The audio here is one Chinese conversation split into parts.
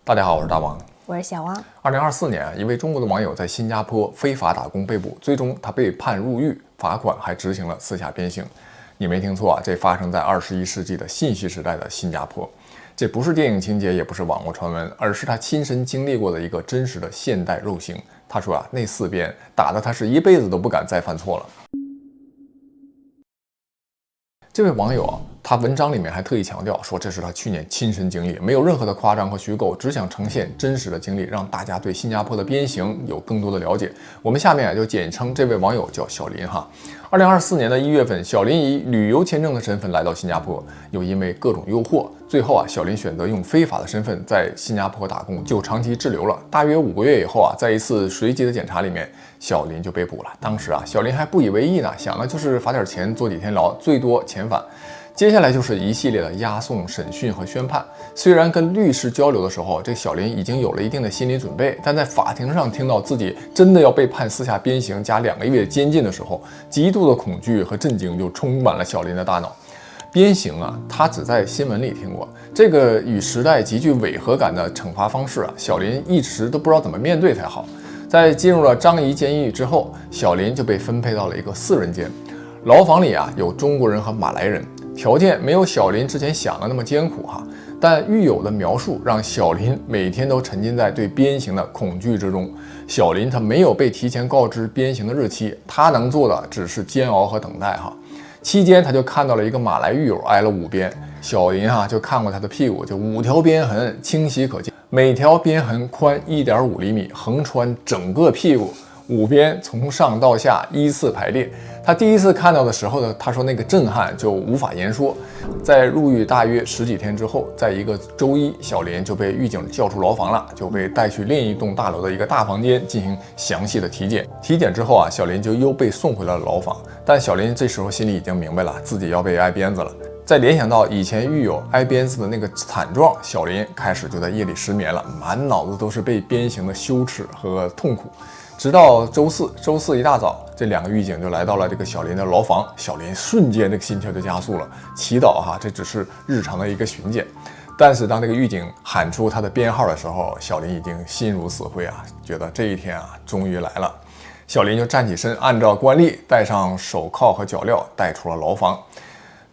大家好，我是大王，我是小王。2024年，一位中国的网友在新加坡非法打工被捕，最终他被判入狱、罚款，还执行了4下鞭刑。你没听错啊，这发生在21世纪的信息时代的新加坡。这不是电影情节，也不是网络传闻，而是他亲身经历过的一个真实的现代肉刑。他说啊，那4鞭打得他是一辈子都不敢再犯错了。这位网友啊，他文章里面还特意强调说，这是他去年亲身经历，没有任何的夸张和虚构，只想呈现真实的经历，让大家对新加坡的鞭刑有更多的了解。我们下面就简称这位网友叫小林哈。2024年的1月份，小林以旅游签证的身份来到新加坡，又因为各种诱惑，最后啊，小林选择用非法的身份在新加坡打工，就长期滞留了。大约5个月以后啊，在一次随机的检查里面，小林就被捕了。当时啊，小林还不以为意呢，想的就是罚点钱，坐几天牢，最多遣返。接下来就是一系列的押送、审讯和宣判。虽然跟律师交流的时候，这小林已经有了一定的心理准备，但在法庭上听到自己真的要被判4下鞭刑加2个月监禁的时候，极度的恐惧和震惊就充满了小林的大脑。鞭刑啊，他只在新闻里听过，这个与时代极具违和感的惩罚方式啊，小林一直都不知道怎么面对才好。在进入了樟宜监狱之后，小林就被分配到了一个4人间，牢房里啊有中国人和马来人。条件没有小林之前想的那么艰苦哈，但狱友的描述让小林每天都沉浸在对鞭刑的恐惧之中。小林他没有被提前告知鞭刑的日期，他能做的只是煎熬和等待哈。期间他就看到了一个马来狱友挨了5鞭，小林就看过他的屁股，就5条鞭痕清晰可见，每条鞭痕宽1.5厘米，横穿整个屁股，5鞭从上到下依次排列。他第一次看到的时候呢，他说那个震撼就无法言说。在入狱大约10几天之后，在一个周一，小林就被狱警叫出牢房了，就被带去另一栋大楼的一个大房间进行详细的体检。体检之后啊，小林就又被送回了牢房。但小林这时候心里已经明白了，自己要被挨鞭子了。再联想到以前狱友挨鞭子的那个惨状，小林开始就在夜里失眠了，满脑子都是被鞭刑的羞耻和痛苦。直到周四一大早，这2个狱警就来到了这个小林的牢房，小林瞬间这个心跳就加速了，祈祷这只是日常的一个巡检。但是当这个狱警喊出他的编号的时候，小林已经心如死灰啊，觉得这一天终于来了。小林就站起身，按照惯例戴上手铐和脚镣，带出了牢房。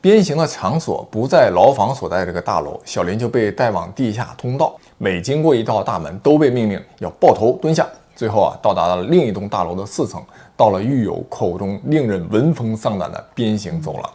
鞭刑的场所不在牢房所在这个大楼，小林就被带往地下通道，每经过一道大门都被命令要抱头蹲下。最后到达了另一栋大楼的4层，到了狱友口中令人闻风丧胆的鞭刑走廊。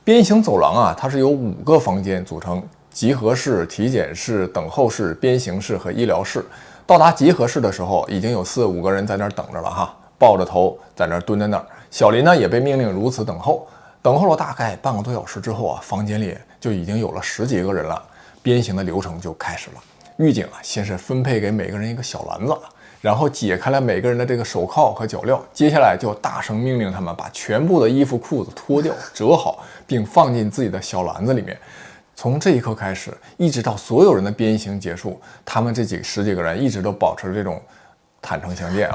鞭刑走廊它是由5个房间组成，集合室、体检室、等候室、鞭刑室和医疗室。到达集合室的时候，已经有4、5个人在那儿等着了抱着头在那儿蹲在那儿。小林呢也被命令如此等候。等候了大概半个多小时之后房间里就已经有了10几个人了。鞭刑的流程就开始了。狱警先是分配给每个人一个小篮子，然后解开了每个人的这个手铐和脚镣，接下来就大声命令他们把全部的衣服裤子脱掉，折好，并放进自己的小篮子里面。从这一刻开始，一直到所有人的鞭刑结束，他们这10几个人一直都保持着这种坦诚相见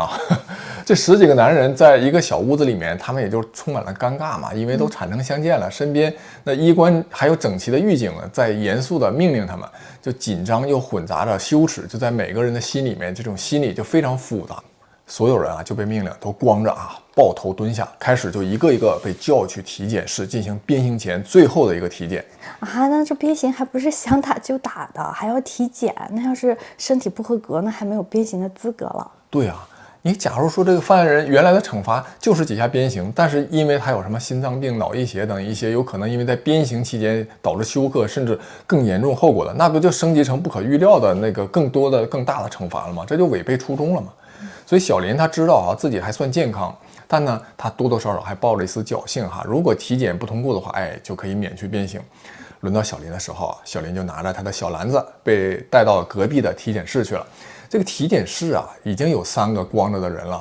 这10几个男人在一个小屋子里面，他们也就充满了尴尬嘛，因为都坦诚相见了，身边那衣冠还有整齐的狱警在严肃的命令他们，就紧张又混杂着羞耻，就在每个人的心里面，这种心理就非常复杂。所有人就被命令都光着抱头蹲下，开始就一个一个被叫去体检室进行鞭刑前最后的一个体检那这鞭刑还不是想打就打的，还要体检，那要是身体不合格，那还没有鞭刑的资格了。对你假如说这个犯人原来的惩罚就是几下鞭刑，但是因为他有什么心脏病、脑溢血等一些有可能因为在鞭刑期间导致休克甚至更严重后果的，那不就升级成不可预料的那个更多的更大的惩罚了吗？这就违背初衷了嘛。所以小林他知道自己还算健康，但呢他多多少少还抱着一丝侥幸如果体检不通过的话，就可以免去鞭刑。轮到小林的时候小林就拿着他的小篮子被带到隔壁的体检室去了。这个体检室已经有3个光着的人了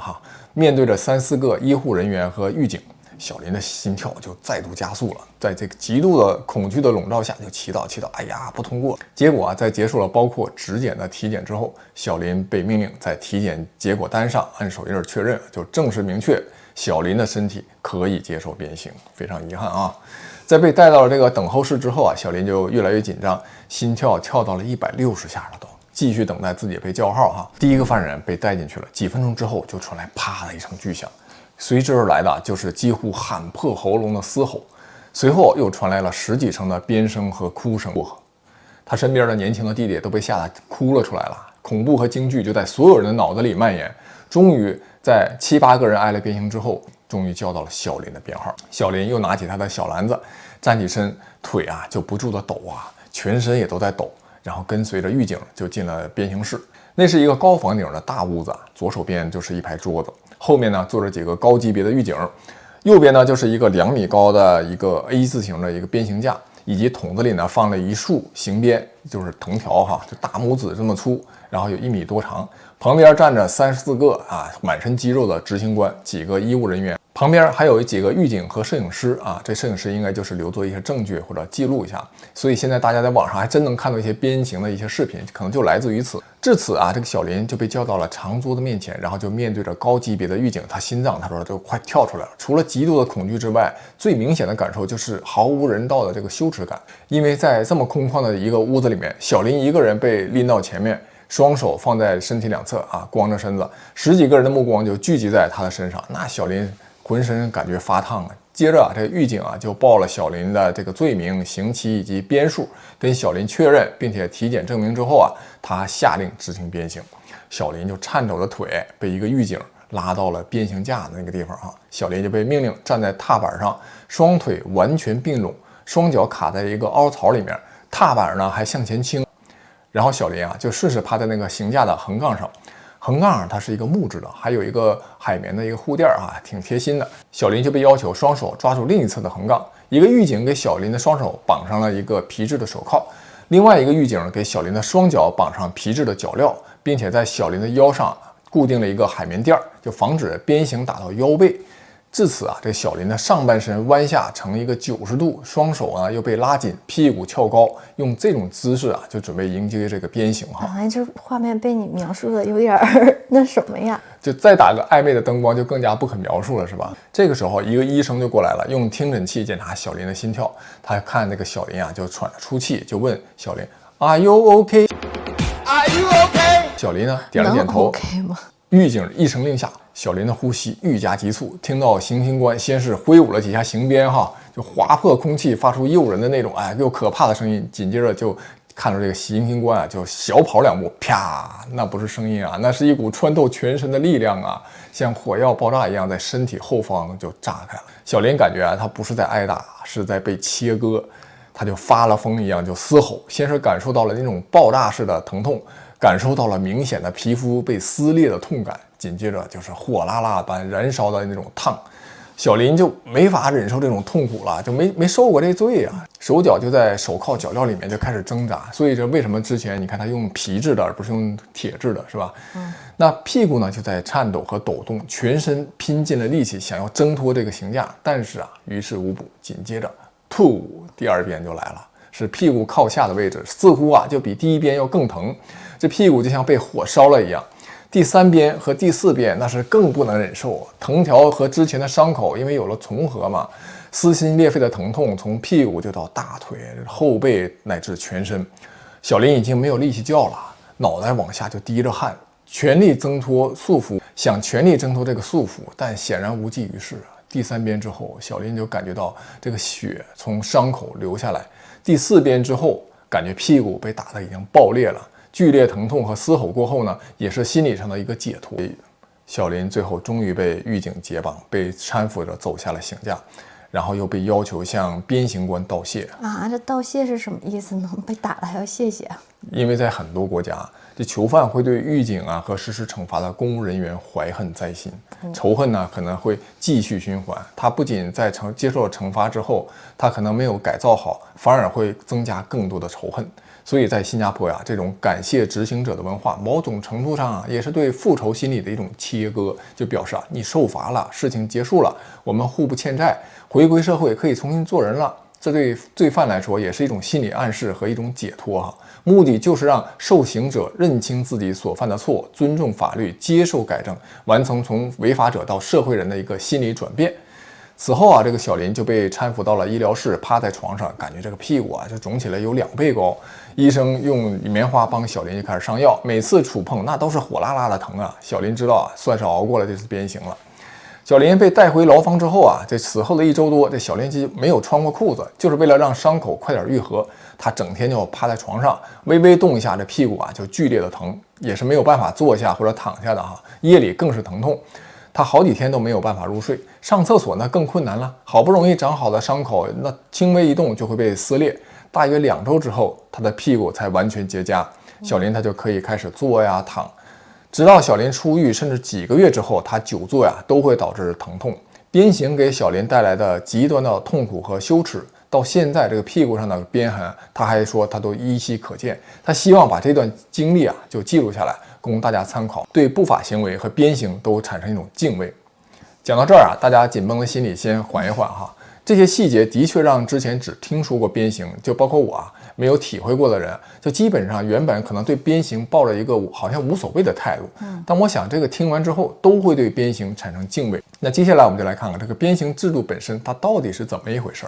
面对着3、4个医护人员和狱警，小林的心跳就再度加速了，在这个极度的恐惧的笼罩下就祈祷，不通过。结果在结束了包括质检的体检之后，小林被命令在体检结果单上按手印确认，就正式明确小林的身体可以接受鞭刑。非常遗憾在被带到了这个等候室之后小林就越来越紧张，心跳跳到了160下了都。继续等待自己被叫号哈。第一个犯人被带进去了，几分钟之后就传来啪的一声巨响，随之而来的就是几乎喊破喉咙的嘶吼，随后又传来了10几声的鞭声和哭声。他身边的年轻的弟弟都被吓得哭了出来了，恐怖和惊惧就在所有人的脑子里蔓延。终于在7、8个人挨了鞭刑之后，终于叫到了小林的编号。小林又拿起他的小篮子，站起身，腿啊就不住的抖啊，全身也都在抖，然后跟随着狱警就进了鞭刑室。那是一个高房顶的大屋子，左手边就是一排桌子，后面呢坐着几个高级别的狱警，右边呢就是一个2米高的一个 A 字形的一个鞭刑架，以及桶子里呢放了一束刑鞭，就是藤条哈，就大拇指这么粗，然后有1米多长。旁边站着3、4个啊满身肌肉的执行官，几个医务人员，旁边还有几个狱警和摄影师啊，这摄影师应该就是留作一些证据或者记录一下。所以现在大家在网上还真能看到一些鞭刑的一些视频，可能就来自于此。至此啊，这个小林就被叫到了长桌的面前，然后就面对着高级别的狱警，他心脏他说就快跳出来了。除了极度的恐惧之外，最明显的感受就是毫无人道的这个羞耻感，因为在这么空旷的一个屋子里面，小林一个人被拎到前面，双手放在身体两侧啊，光着身子，10几个人的目光就聚集在他的身上，那小林浑身感觉发烫啊。接着这个狱警啊就报了小林的这个罪名、刑期以及鞭数，跟小林确认，并且体检证明之后啊，他下令执行鞭刑。小林就颤抖的腿被一个狱警拉到了鞭刑架的那个地方啊，小林就被命令站在踏板上，双腿完全并拢，双脚卡在一个凹槽里面，踏板呢还向前倾。然后小林啊就顺势趴在那个刑架的横杠上，横杠它是一个木质的，还有一个海绵的一个护垫啊，挺贴心的。小林就被要求双手抓住另一侧的横杠，一个狱警给小林的双手绑上了一个皮质的手铐，另外一个狱警给小林的双脚绑上皮质的脚镣，并且在小林的腰上固定了一个海绵垫，就防止鞭刑打到腰背。至此啊，这小林的上半身弯下成一个90度，双手呢又被拉紧，屁股翘高，用这种姿势啊，就准备迎接这个鞭刑哈。哎，这画面被你描述的有点那什么呀？就再打个暧昧的灯光，就更加不可描述了，是吧？这个时候，一个医生就过来了，用听诊器检查小林的心跳。他看那个小林啊，就喘着粗气，就问小林 ：“Are you okay? Are you okay?” 小林呢点了点头。OK 吗？狱警一声令下，小林的呼吸愈加急促。听到刑警官先是挥舞了几下刑鞭，就划破空气，发出诱人的那种又可怕的声音。紧接着就看到这个刑警官啊，就小跑2步，啪！那不是声音啊，那是一股穿透全身的力量啊，像火药爆炸一样，在身体后方就炸开了。小林感觉啊，他不是在挨打，是在被切割。他就发了疯一样就嘶吼，先是感受到了那种爆炸式的疼痛，感受到了明显的皮肤被撕裂的痛感，紧接着就是火辣辣般燃烧的那种烫。小林就没法忍受这种痛苦了，就没受过这罪啊，手脚就在手铐脚镣里面就开始挣扎。所以这为什么之前你看他用皮质的而不是用铁质的，是吧？那屁股呢就在颤抖和抖动，全身拼尽了力气想要挣脱这个刑架，但是啊于事无补。紧接着第2鞭就来了，是屁股靠下的位置，似乎啊就比第1鞭要更疼，这屁股就像被火烧了一样。第3鞭和第4鞭那是更不能忍受，藤条和之前的伤口因为有了重合嘛，撕心裂肺的疼痛从屁股就到大腿、后背乃至全身。小林已经没有力气叫了，脑袋往下就滴着汗，全力挣脱束缚，想全力挣脱这个束缚，但显然无济于事。第3鞭之后，小林就感觉到这个血从伤口流下来。第4鞭之后，感觉屁股被打得已经爆裂了，剧烈疼痛和嘶吼过后呢，也是心理上的一个解脱。小林最后终于被狱警解绑，被搀扶着走下了刑架，然后又被要求向鞭刑官道谢啊！这道谢是什么意思呢？被打了还要谢谢啊？因为在很多国家，这囚犯会对狱警啊和实施惩罚的公务人员怀恨在心，仇恨呢可能会继续循环。他不仅在接受了惩罚之后，他可能没有改造好，反而会增加更多的仇恨。所以在新加坡呀，这种感谢执行者的文化，某种程度上啊，也是对复仇心理的一种切割，就表示啊，你受罚了，事情结束了，我们互不欠债，回归社会可以重新做人了。这对罪犯来说也是一种心理暗示和一种解脱哈，目的就是让受刑者认清自己所犯的错，尊重法律，接受改正，完成从违法者到社会人的一个心理转变。此后啊，这个小林就被搀扶到了医疗室，趴在床上，感觉这个屁股啊就肿起来有2倍高。医生用棉花帮小林就开始上药，每次触碰那都是火辣辣的疼啊。小林知道啊，算是熬过了这次鞭刑了。小林被带回牢房之后啊，这此后的1周多，这小林就没有穿过裤子，就是为了让伤口快点愈合。他整天就趴在床上，微微动一下，这屁股啊就剧烈的疼，也是没有办法坐下或者躺下的哈。夜里更是疼痛，他好几天都没有办法入睡。上厕所那更困难了，好不容易长好的伤口，那轻微一动就会被撕裂。大约2周之后，他的屁股才完全结痂，小林他就可以开始坐呀躺。直到小林出狱，甚至几个月之后，他久坐呀都会导致疼痛。鞭刑给小林带来的极端的痛苦和羞耻，到现在这个屁股上的鞭痕，他还说他都依稀可见。他希望把这段经历啊就记录下来，供大家参考，对不法行为和鞭刑都产生一种敬畏。讲到这儿啊，大家紧绷的心理先缓一缓哈。这些细节的确让之前只听说过鞭刑，就包括我啊没有体会过的人，就基本上原本可能对鞭刑抱着一个好像无所谓的态度。但我想这个听完之后都会对鞭刑产生敬畏。那接下来我们就来看看这个鞭刑制度本身它到底是怎么一回事。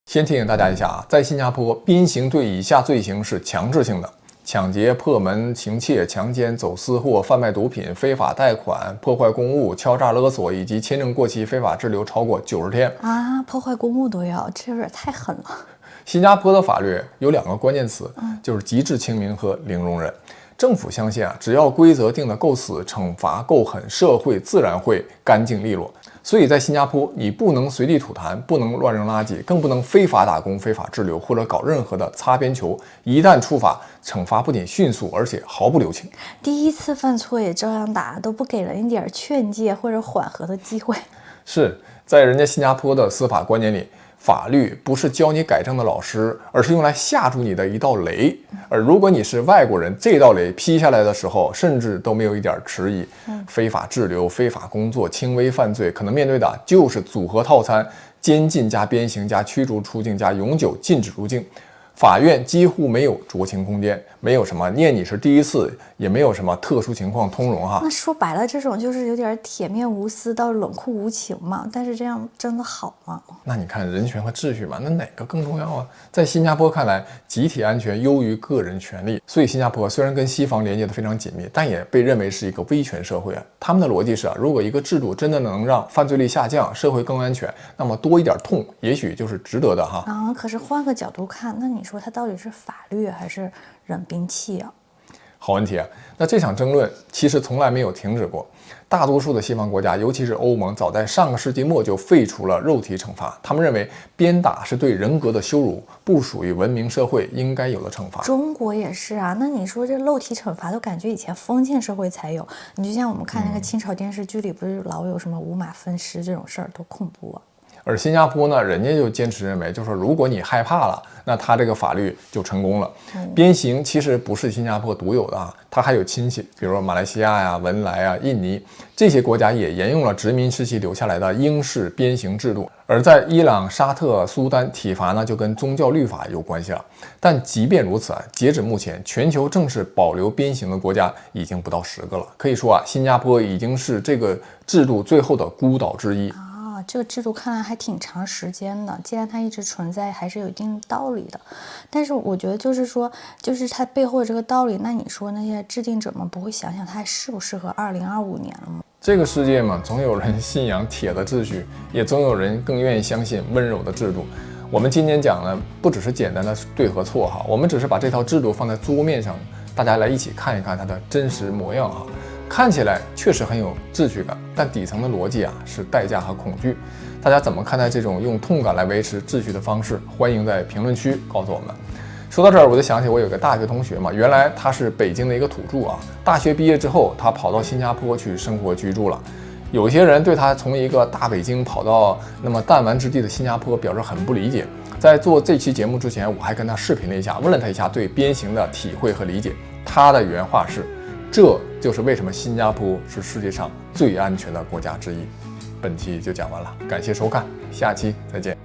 先提醒大家一下啊，在新加坡，鞭刑对以下罪行是强制性的：抢劫、破门、行窃、强奸、走私或贩卖毒品、非法贷款、破坏公物、敲诈勒索以及签证过期、非法滞留超过90天啊！破坏公物都要，这有点太狠了。新加坡的法律有2个关键词，就是极致清明和零容忍。政府相信啊，只要规则定得够死，惩罚够狠，社会自然会干净利落。所以在新加坡，你不能随地吐痰，不能乱扔垃圾，更不能非法打工、非法滞留或者搞任何的擦边球。一旦触法，惩罚不仅迅速，而且毫不留情。第一次犯错也照样打，都不给人一点劝诫或者缓和的机会。是在人家新加坡的司法观念里，法律不是教你改正的老师，而是用来吓住你的一道雷。而如果你是外国人，这道雷劈下来的时候，甚至都没有一点迟疑。非法滞留、非法工作、轻微犯罪，可能面对的就是组合套餐：监禁加鞭刑加驱逐出境加永久禁止入境。法院几乎没有酌情空间，没有什么念你是第一次，也没有什么特殊情况通融哈。那说白了，这种就是有点铁面无私到冷酷无情嘛。但是这样真的好吗？那你看人权和秩序嘛，那哪个更重要啊？在新加坡看来，集体安全优于个人权利，所以新加坡虽然跟西方连接得非常紧密，但也被认为是一个威权社会啊。他们的逻辑是啊，如果一个制度真的能让犯罪率下降，社会更安全，那么多一点痛，也许就是值得的哈。可是换个角度看，那你说它到底是法律还是冷兵器啊？好问题啊！那这场争论其实从来没有停止过。大多数的西方国家，尤其是欧盟，早在上个世纪末就废除了肉体惩罚。他们认为鞭打是对人格的羞辱，不属于文明社会应该有的惩罚。中国也是啊。那你说这肉体惩罚，都感觉以前封建社会才有。你就像我们看那个清朝电视剧里，不是老有什么五马分尸这种事儿，多恐怖啊！而新加坡呢，人家就坚持认为，就是说如果你害怕了，那他这个法律就成功了。鞭刑其实不是新加坡独有的啊，它还有亲戚，比如说马来西亚呀、文莱啊、印尼这些国家也沿用了殖民时期留下来的英式鞭刑制度。而在伊朗、沙特、苏丹，体罚呢就跟宗教律法有关系了。但即便如此啊，截止目前，全球正式保留鞭刑的国家已经不到10个了。可以说啊，新加坡已经是这个制度最后的孤岛之一。这个制度看来还挺长时间的，既然它一直存在，还是有一定道理的。但是我觉得就是说，就是它背后的这个道理，那你说那些制定者们不会想想它还适不适合2025年了吗？这个世界嘛，总有人信仰铁的秩序，也总有人更愿意相信温柔的制度。我们今天讲呢，不只是简单的对和错哈，我们只是把这套制度放在桌面上，大家来一起看一看它的真实模样哈。看起来确实很有秩序感，但底层的逻辑啊是代价和恐惧。大家怎么看待这种用痛感来维持秩序的方式？欢迎在评论区告诉我们。说到这儿，我就想起我有个大学同学嘛，原来他是北京的一个土著啊。大学毕业之后，他跑到新加坡去生活居住了。有些人对他从一个大北京跑到那么弹丸之地的新加坡表示很不理解。在做这期节目之前，我还跟他视频了一下，问了他一下对鞭刑的体会和理解。他的原话是：这就是为什么新加坡是世界上最安全的国家之一。本期就讲完了，感谢收看，下期再见。